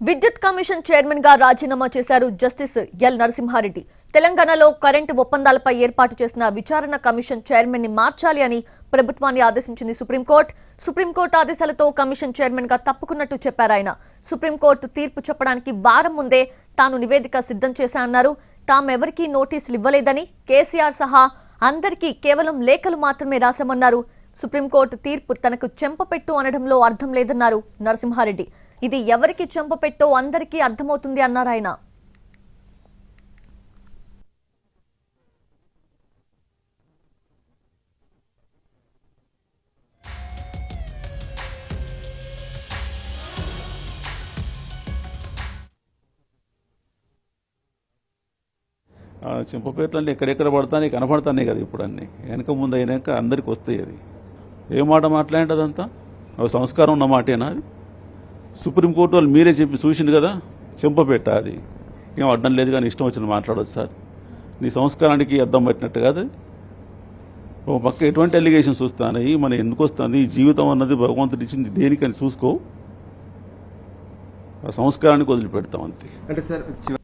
విద్యుత్ commission chairman గా రాజీనామా చేశారు జస్టిస్ ఎల్ నరసింహారెడ్డి. తెలంగాణలో కరెంటు ఒప్పందాలపై ఏర్పాటు చేసిన విచారణ కమిషన్ చైర్మన్ ని మార్చాలి అని ప్రభుత్వాన్ని ఆదేశించింది సుప్రీంకోర్టు. సుప్రీంకోర్టు ఆదేశాలతో కమిషన్ చైర్మన్ గా తప్పుకున్నట్టు చెప్పారు ఆయన. సుప్రీంకోర్టు తీర్పు చెప్పడానికి వారం ముందే తాను నివేదిక సిద్ధం చేశానన్నారు. తామెవరికీ నోటీసులు ఇవ్వలేదని, కేసీఆర్ సహా అందరికీ కేవలం లేఖలు మాత్రమే రాశామన్నారు. సుప్రీంకోర్టు తీర్పు తనకు చెంపపెట్టు అనడంలో అర్థం లేదన్నారు నరసింహారెడ్డి. ఇది ఎవరికి చెంపపెట్టో అందరికీ అర్థమవుతుంది అన్నారు ఆయన. చెంపపేర్లు అంటే ఎక్కడెక్కడ పడతానే కనపడతానే కదా ఇప్పుడు అన్నీ వెనక ముందు అయినాక అందరికి వస్తాయి. అది ఏ మాట మాట్లాడేదంతా సంస్కారం ఉన్న మాటేనా? అది సుప్రీంకోర్టు వాళ్ళు మీరే చెప్పి చూసిండు కదా, చెంపపెట్ట అది ఏం అడ్డం లేదు కానీ ఇష్టం వచ్చిన మాట్లాడవచ్చు సార్. నీ సంస్కారానికి అద్దం పట్టినట్టు కాదు. ఓ పక్క ఎటువంటి అలిగేషన్స్ వస్తాయి, మన ఎందుకు వస్తుంది, ఈ జీవితం అన్నది భగవంతుడు ఇచ్చింది దేనికని చూసుకో, ఆ సంస్కారానికి వదిలిపెడతాం అంతే. అంటే సార్